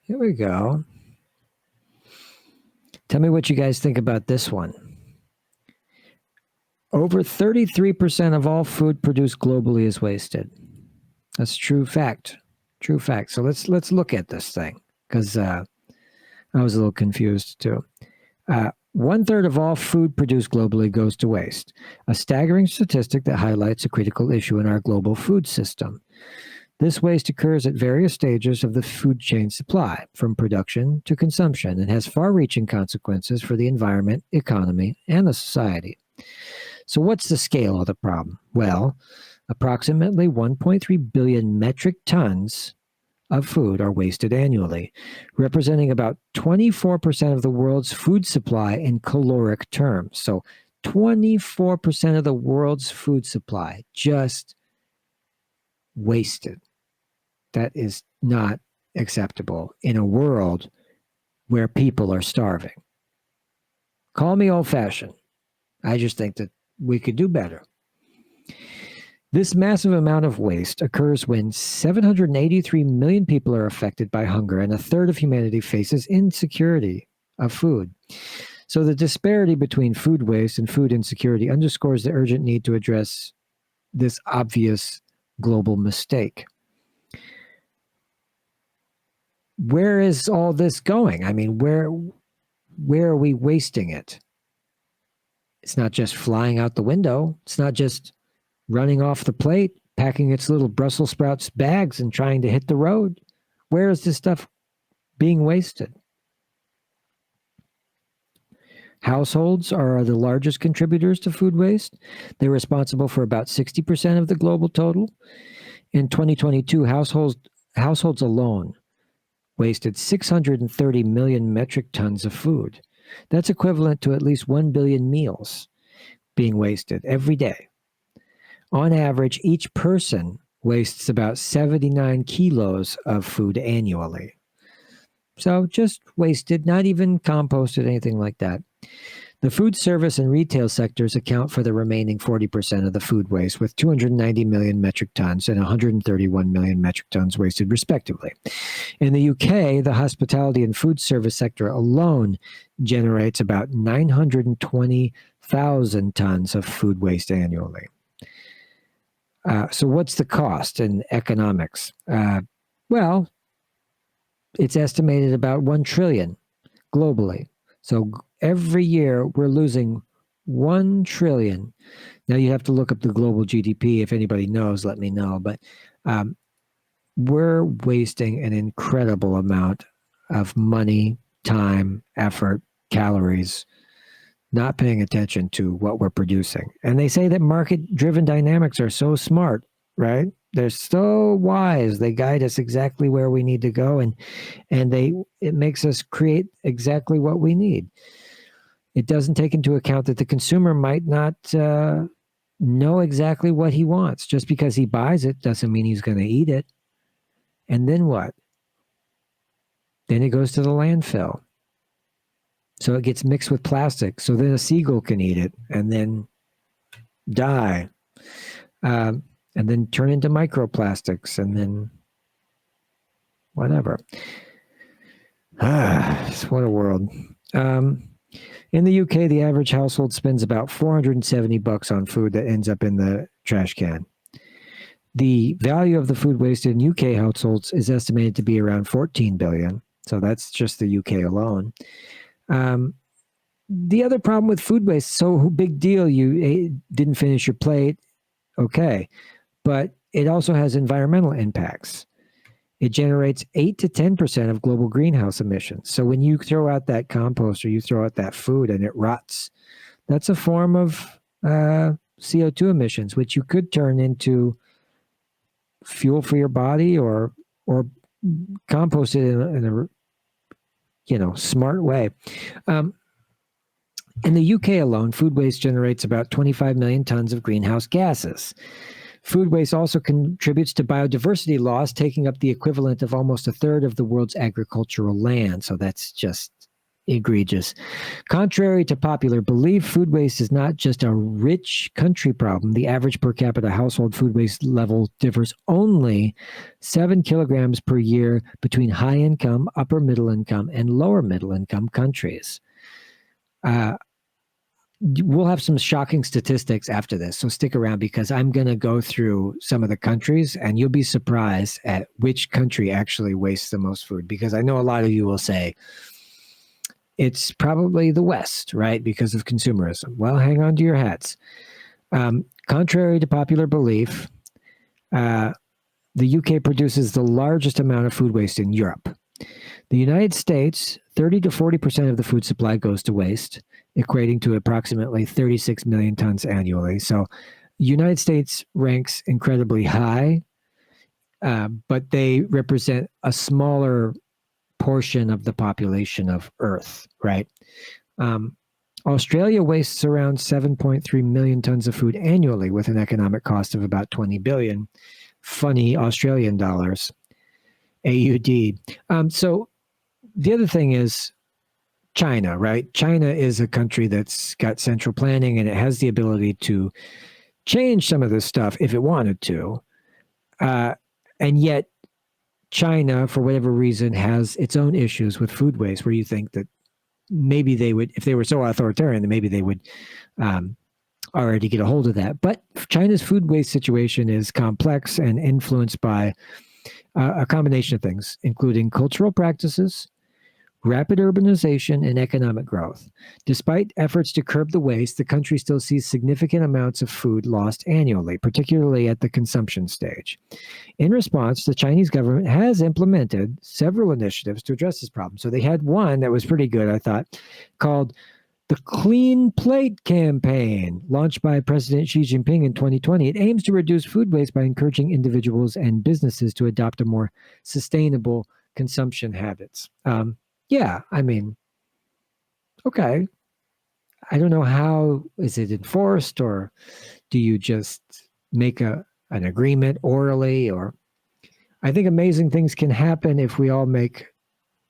Here we go. Tell me what you guys think about this one. Over 33% of all food produced globally is wasted. That's true fact. True fact. So let's look at this thing because I was a little confused too. 1/3 of all food produced globally goes to waste, a staggering statistic that highlights a critical issue in our global food system. This waste occurs at various stages of the food chain supply, from production to consumption, and has far-reaching consequences for the environment, economy, and the society. So what's the scale of the problem? Well, approximately 1.3 billion metric tons of food are wasted annually, representing about 24% of the world's food supply in caloric terms. So 24% of the world's food supply just wasted. That is not acceptable in a world where people are starving. Call me old-fashioned. I just think that we could do better. This massive amount of waste occurs when 783 million people are affected by hunger, and 1/3 of humanity faces insecurity of food. So the disparity between food waste and food insecurity underscores the urgent need to address this obvious global mistake. Where is all this going? I mean, where are we wasting it? It's not just flying out the window. It's not just running off the plate, packing its little Brussels sprouts bags and trying to hit the road. Where is this stuff being wasted? Households are the largest contributors to food waste. They're responsible for about 60% of the global total. In 2022, households alone wasted 630 million metric tons of food. That's equivalent to at least 1 billion meals being wasted every day. On average, each person wastes about 79 kilos of food annually. So just wasted, not even composted, anything like that. The food service and retail sectors account for the remaining 40% of the food waste, with 290 million metric tons and 131 million metric tons wasted, respectively. In the UK, the hospitality and food service sector alone generates about 920,000 tons of food waste annually. So what's the cost in economics? Well, it's estimated about 1 trillion globally. So every year we're losing 1 trillion. Now you have to look up the global GDP. If anybody knows, let me know. But we're wasting an incredible amount of money, time, effort, calories, not paying attention to what we're producing. And they say that market-driven dynamics are so smart, right? They're so wise. They guide us exactly where we need to go, and it makes us create exactly what we need. It doesn't take into account that the consumer might not know exactly what he wants. Just because he buys it doesn't mean he's going to eat it. And then what? Then it goes to the landfill. So it gets mixed with plastic. So then a seagull can eat it and then die. And then turn into microplastics and then whatever. What a world. In the UK, the average household spends about $470 on food that ends up in the trash can. The value of the food wasted in UK households is estimated to be around 14 billion. So that's just the UK alone. The other problem with food waste, so big deal, you didn't finish your plate, okay, but it also has environmental impacts. It generates 8 to 10% of global greenhouse emissions. So when you throw out that compost or you throw out that food and it rots, that's a form of CO2 emissions, which you could turn into fuel for your body or compost it in a smart way. In the UK alone, food waste generates about 25 million tons of greenhouse gases. Food waste also contributes to biodiversity loss, taking up the equivalent of almost 1/3 of the world's agricultural land. So that's just egregious. Contrary to popular belief, food waste is not just a rich country problem. The average per capita household food waste level differs only 7 kilograms per year between high income, upper middle income, and lower middle income countries. We'll have some shocking statistics after this, so stick around because I'm going to go through some of the countries and you'll be surprised at which country actually wastes the most food, because I know a lot of you will say it's probably the West, right, because of consumerism. Well, hang on to your hats. Contrary to popular belief, the UK produces the largest amount of food waste in Europe. The United States, 30 to 40% of the food supply goes to waste, equating to approximately 36 million tons annually. So the United States ranks incredibly high, but they represent a smaller portion of the population of Earth, right? Australia wastes around 7.3 million tons of food annually with an economic cost of about 20 billion. Funny Australian dollars, AUD. So the other thing is China, right? China is a country that's got central planning and it has the ability to change some of this stuff if it wanted to. And yet China, for whatever reason, has its own issues with food waste, where you think that maybe they would, if they were so authoritarian, then maybe they would already get a hold of that. But China's food waste situation is complex and influenced by a combination of things, including cultural practices, rapid urbanization, and economic growth. Despite efforts to curb the waste, the country still sees significant amounts of food lost annually, particularly at the consumption stage. In response, the Chinese government has implemented several initiatives to address this problem. So they had one that was pretty good, I thought, called the Clean Plate Campaign, launched by President Xi Jinping in 2020. It aims to reduce food waste by encouraging individuals and businesses to adopt a more sustainable consumption habits. Yeah, I mean, okay. I don't know how is it enforced, or do you just make an agreement orally? Or I think amazing things can happen if we all make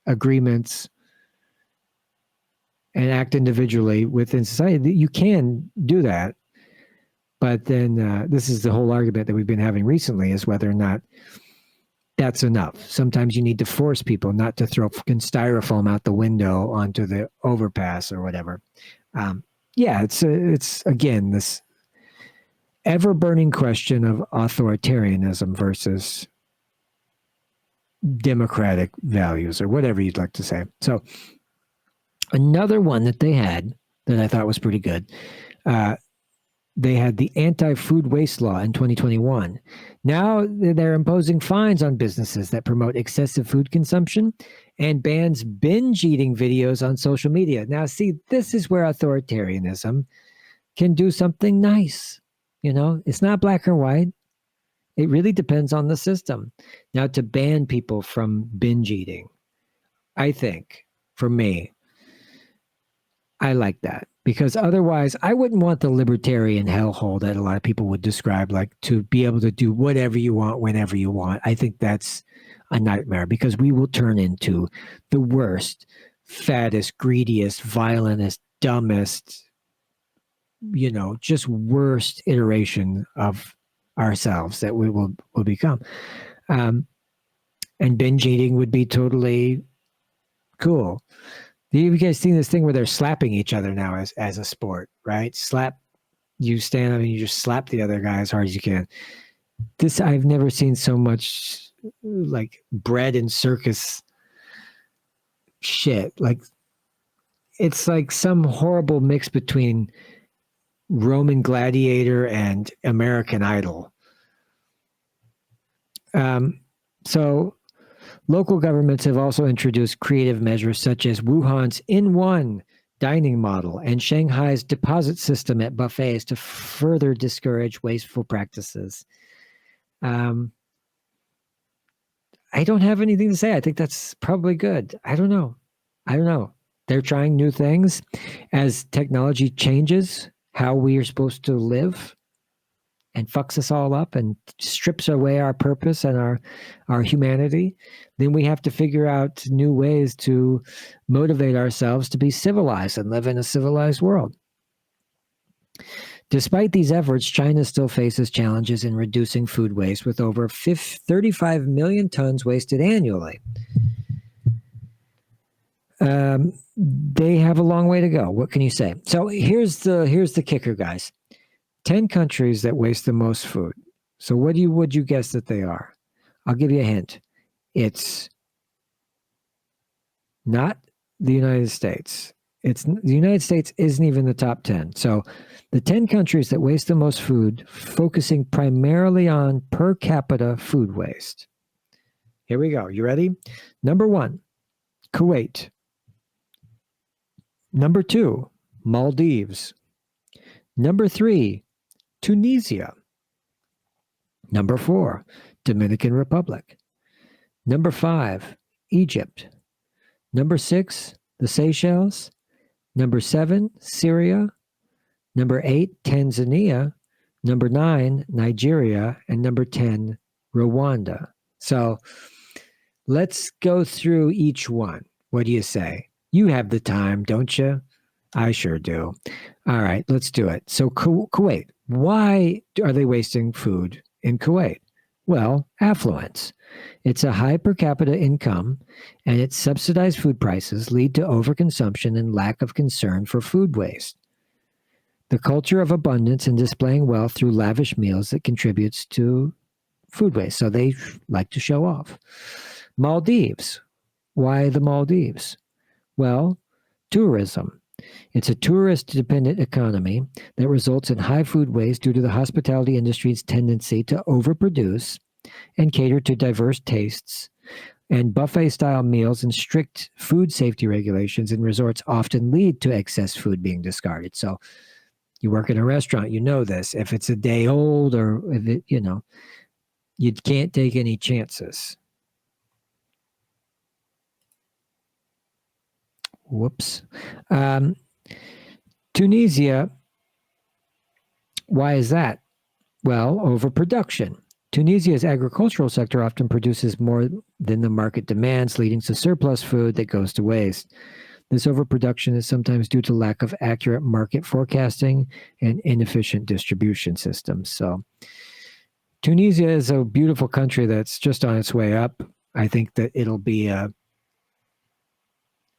agreements and act individually within society. You can do that, but then this is the whole argument that we've been having recently, is whether or not that's enough. Sometimes you need to force people not to throw fucking styrofoam out the window onto the overpass or whatever. Yeah, it's again this ever burning question of authoritarianism versus democratic values, or whatever you'd like to say. So another one that they had that I thought was pretty good. They had the anti-food waste law in 2021. Now they're imposing fines on businesses that promote excessive food consumption and bans binge eating videos on social media. Now, see, this is where authoritarianism can do something nice. You know, it's not black or white. It really depends on the system. Now, to ban people from binge eating, I think, for me, I like that, because otherwise I wouldn't want the libertarian hellhole that a lot of people would describe, like to be able to do whatever you want, whenever you want. I think that's a nightmare, because we will turn into the worst, fattest, greediest, violentest, dumbest, you know, just worst iteration of ourselves that we will become. And binge eating would be totally cool. Have you guys seen this thing where they're slapping each other now as a sport, right? You stand up and you just slap the other guy as hard as you can. This, I've never seen so much like bread and circus shit. Like, it's like some horrible mix between Roman Gladiator and American Idol. So local governments have also introduced creative measures such as Wuhan's in-one dining model and Shanghai's deposit system at buffets to further discourage wasteful practices. I don't have anything to say. I think that's probably good. I don't know. They're trying new things. As technology changes how we are supposed to live and fucks us all up and strips away our purpose and our humanity, then we have to figure out new ways to motivate ourselves to be civilized and live in a civilized world. Despite these efforts, China still faces challenges in reducing food waste, with over 35 million tons wasted annually. They have a long way to go. What can you say? So here's the kicker, guys. 10 countries that waste the most food. So would you guess that they are? I'll give you a hint. It's not the United States. The United States isn't even the top 10. So the 10 countries that waste the most food, focusing primarily on per capita food waste. Here we go. You ready? Number 1, Kuwait. Number 2, Maldives. Number 3, Tunisia. Number 4, Dominican Republic. Number 5, Egypt. Number 6, the Seychelles. Number 7, Syria. Number 8, Tanzania. Number 9, Nigeria. And number 10, Rwanda. So let's go through each one. What do you say? You have the time, don't you? I sure do. All right, let's do it. So Kuwait, why are they wasting food in Kuwait? Well, affluence. It's a high per capita income, and its subsidized food prices lead to overconsumption and lack of concern for food waste. The culture of abundance and displaying wealth through lavish meals that contributes to food waste. So they like to show off. Maldives. Why the Maldives? Well, tourism. It's a tourist-dependent economy that results in high food waste due to the hospitality industry's tendency to overproduce and cater to diverse tastes, and buffet-style meals and strict food safety regulations in resorts often lead to excess food being discarded. So you work in a restaurant, you know this. If it's a day old or if it, you can't take any chances. Whoops. Tunisia, why is that? Well, overproduction. Tunisia's agricultural sector often produces more than the market demands, leading to surplus food that goes to waste. This overproduction is sometimes due to lack of accurate market forecasting and inefficient distribution systems. So Tunisia is a beautiful country that's just on its way up. I think that it'll be a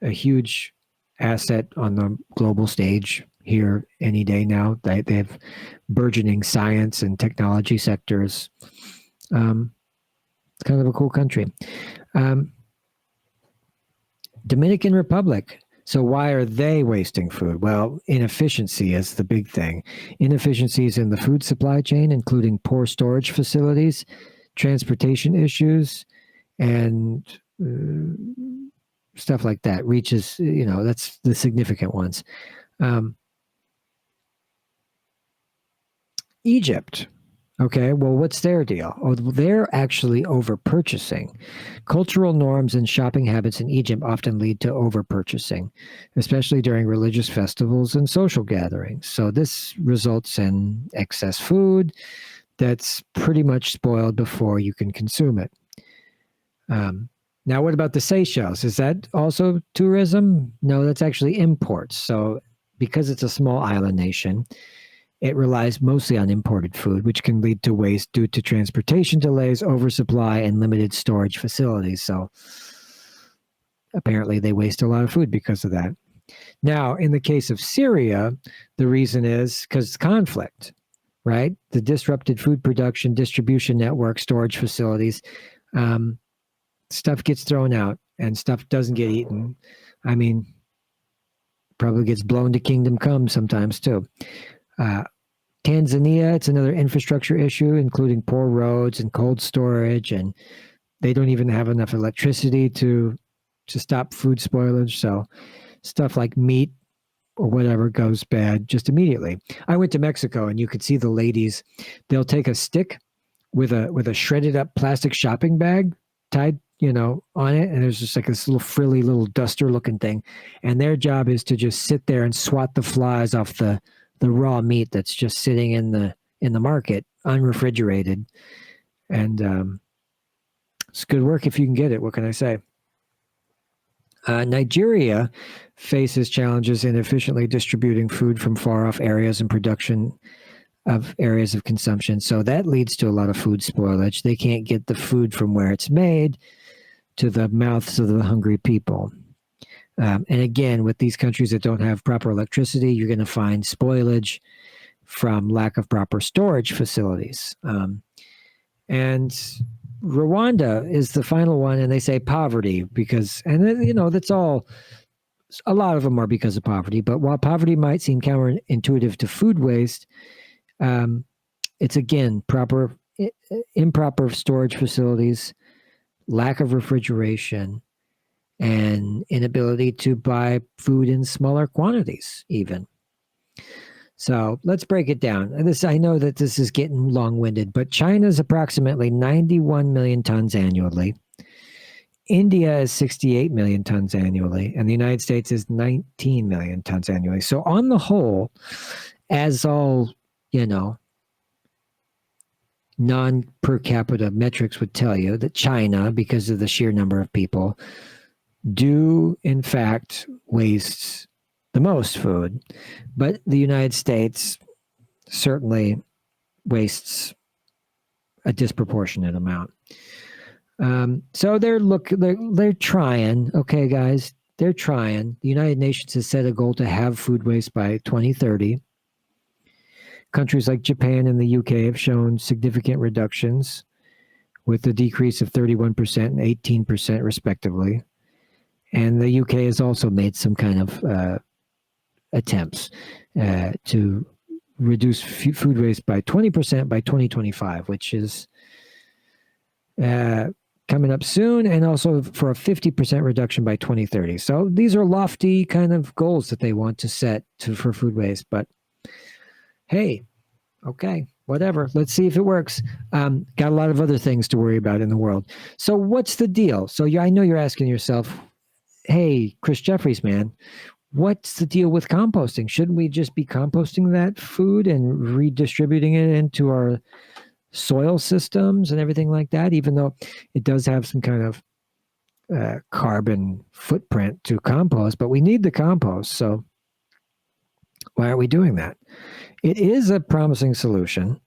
huge asset on the global stage here any day now. They have burgeoning science and technology sectors. It's kind of a cool country. Dominican Republic. So why are they wasting food? Well, inefficiency is the big thing. Inefficiencies in the food supply chain, including poor storage facilities, transportation issues, and stuff like that reaches, that's the significant ones. Egypt. Okay, well, what's their deal? Oh, they're actually over-purchasing. Cultural norms and shopping habits in Egypt often lead to over-purchasing, especially during religious festivals and social gatherings. So this results in excess food that's pretty much spoiled before you can consume it. Now, what about the Seychelles? Is that also tourism? No, that's actually imports. So because it's a small island nation, it relies mostly on imported food, which can lead to waste due to transportation delays, oversupply, and limited storage facilities. So apparently they waste a lot of food because of that. Now, in the case of Syria, the reason is because conflict, right? The disrupted food production, distribution network, storage facilities, stuff gets thrown out and stuff doesn't get eaten. I mean, probably gets blown to kingdom come sometimes too. Tanzania, it's another infrastructure issue, including poor roads and cold storage, and they don't even have enough electricity to stop food spoilage. So stuff like meat or whatever goes bad just immediately. I went to Mexico, and you could see the ladies. They'll take a stick with a shredded up plastic shopping bag tied, on it, and there's just like this little frilly little duster looking thing, and their job is to just sit there and swat the flies off the raw meat that's just sitting in the market unrefrigerated. And it's good work if you can get it. What can I say? Nigeria faces challenges in efficiently distributing food from far off areas and production of areas of consumption. So that leads to a lot of food spoilage. They can't get the food from where it's made to the mouths of the hungry people. And again, with these countries that don't have proper electricity, you're going to find spoilage from lack of proper storage facilities. And Rwanda is the final one, and they say poverty because, and you know, that's all, a lot of them are because of poverty. But while poverty might seem counterintuitive to food waste, it's again improper storage facilities, lack of refrigeration, and inability to buy food in smaller quantities even. So let's break it down. I know that this is getting long-winded, but China is approximately 91 million tons annually. India is 68 million tons annually, and the United States is 19 million tons annually. So on the whole, as all, non-per capita metrics would tell you, that China, because of the sheer number of people, do in fact waste the most food, but the United States certainly wastes a disproportionate amount. So they're trying. Okay, guys, they're trying. The United Nations has set a goal to have food waste by 2030. Countries like Japan and the UK have shown significant reductions, with a decrease of 31% and 18% respectively. And the UK has also made some kind of attempts to reduce food waste by 20% by 2025, which is coming up soon, and also for a 50% reduction by 2030. So these are lofty kind of goals that they want to set for food waste. But hey, okay, whatever. Let's see if it works. Got a lot of other things to worry about in the world. So what's the deal? So I know you're asking yourself, hey, Chris Jeffries, man, what's the deal with composting? Shouldn't we just be composting that food and redistributing it into our soil systems and everything like that, even though it does have some kind of carbon footprint to compost, but we need the compost. So why aren't we doing that? It is a promising solution,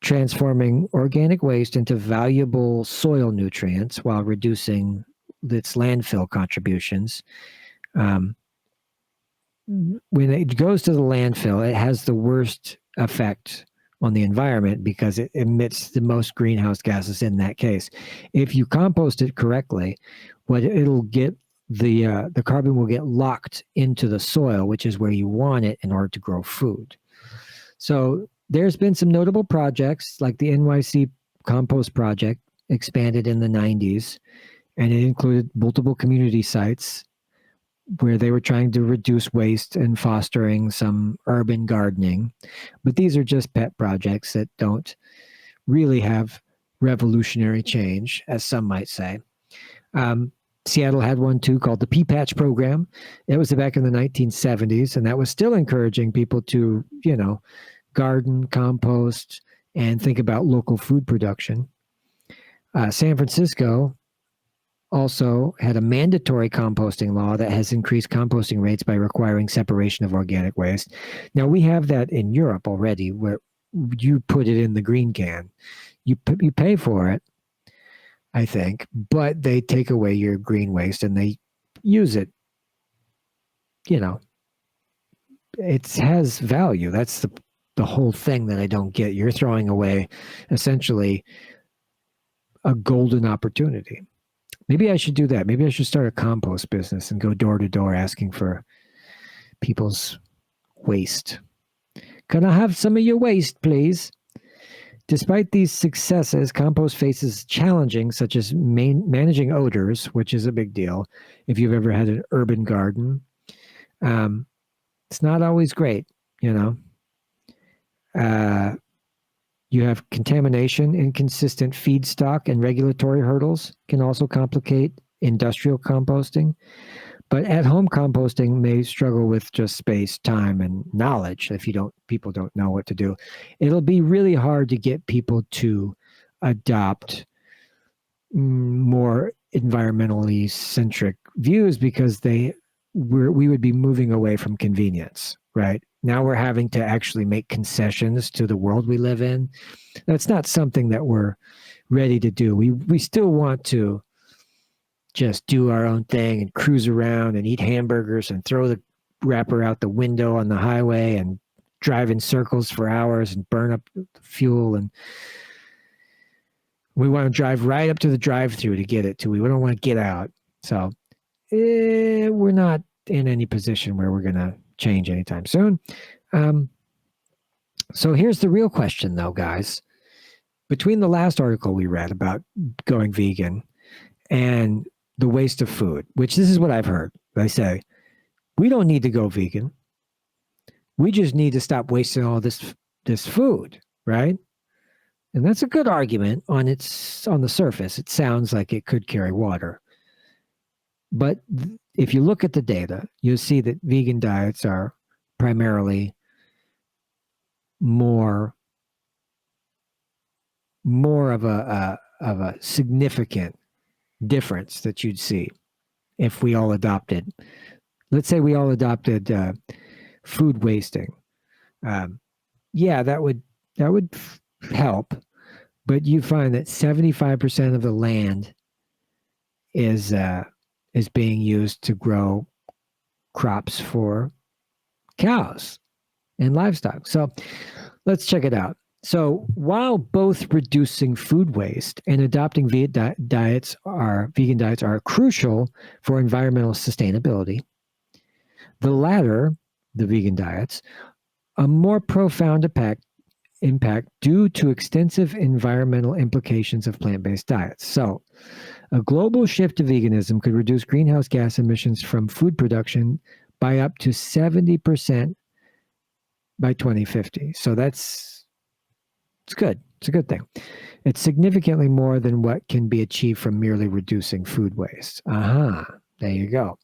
transforming organic waste into valuable soil nutrients while reducing its landfill contributions. When it goes to the landfill, it has the worst effect on the environment because it emits the most greenhouse gases in that case. If you compost it correctly, what it'll get, the carbon will get locked into the soil, which is where you want it in order to grow food. So there's been some notable projects like the NYC Compost Project, expanded in the 90s, and it included multiple community sites where they were trying to reduce waste and fostering some urban gardening. But these are just pet projects that don't really have revolutionary change, as some might say. Seattle had one too called the Pea Patch Program. It was back in the 1970s, and that was still encouraging people to, garden, compost, and think about local food production. San Francisco also had a mandatory composting law that has increased composting rates by requiring separation of organic waste. Now, we have that in Europe already, where you put it in the green can. You pay for it, I think, but they take away your green waste and they use it. It has value. That's the whole thing that I don't get. You're throwing away essentially a golden opportunity. Maybe I should do that. Maybe I should start a compost business and go door to door asking for people's waste. Can I have some of your waste, please? Despite these successes, compost faces challenges such as managing odors, which is a big deal if you've ever had an urban garden. It's not always great, You have contamination, inconsistent feedstock, and regulatory hurdles can also complicate industrial composting. But at-home composting may struggle with just space, time, and knowledge. If people don't know what to do, it'll be really hard to get people to adopt more environmentally centric views because we would be moving away from convenience, right? Now we're having to actually make concessions to the world we live in. That's not something that we're ready to do. We still want to just do our own thing and cruise around and eat hamburgers and throw the wrapper out the window on the highway and drive in circles for hours and burn up fuel. And we want to drive right up to the drive-through to get it to. We don't want to get out. So we're not in any position where we're going to change anytime soon. So here's the real question, though, guys. Between the last article we read about going vegan and the waste of food, which this is what I've heard. They say, we don't need to go vegan. We just need to stop wasting all this food, right? And that's a good argument on the surface. It sounds like it could carry water. But if you look at the data, you'll see that vegan diets are primarily more of a significant difference that you'd see if we all adopted. Let's say we all adopted food wasting. Yeah, that would help, but you find that 75% of the land is being used to grow crops for cows and livestock. So let's check it out. So while both reducing food waste and adopting vegan diets are crucial for environmental sustainability, the latter, the vegan diets, a more profound impact due to extensive environmental implications of plant-based diets. So a global shift to veganism could reduce greenhouse gas emissions from food production by up to 70% by 2050. So it's good. It's a good thing. It's significantly more than what can be achieved from merely reducing food waste. There you go.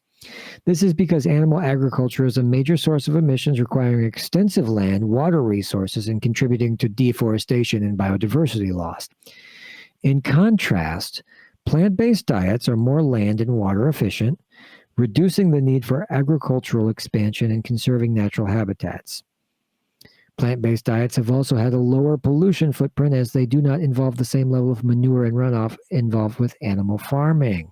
This is because animal agriculture is a major source of emissions, requiring extensive land, water resources, and contributing to deforestation and biodiversity loss. In contrast, plant-based diets are more land and water efficient, reducing the need for agricultural expansion and conserving natural habitats. Plant-based diets have also had a lower pollution footprint as they do not involve the same level of manure and runoff involved with animal farming.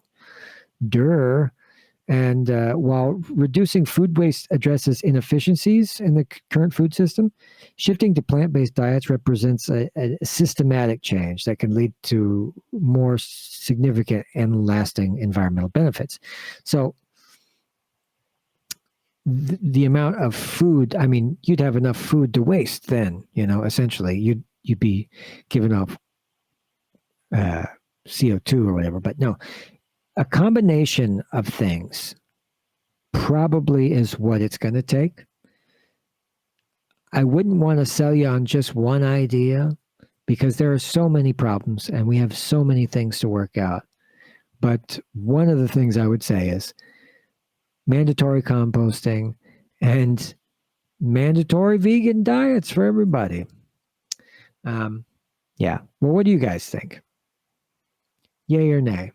And while reducing food waste addresses inefficiencies in the current food system, shifting to plant-based diets represents a systematic change that can lead to more significant and lasting environmental benefits. So the amount of food, I mean, you'd have enough food to waste then, essentially. You'd be giving off CO2 or whatever, but no. A combination of things probably is what it's going to take. I wouldn't want to sell you on just one idea because there are so many problems and we have so many things to work out. But one of the things I would say is mandatory composting and mandatory vegan diets for everybody. Yeah. Well, what do you guys think? Yay or nay?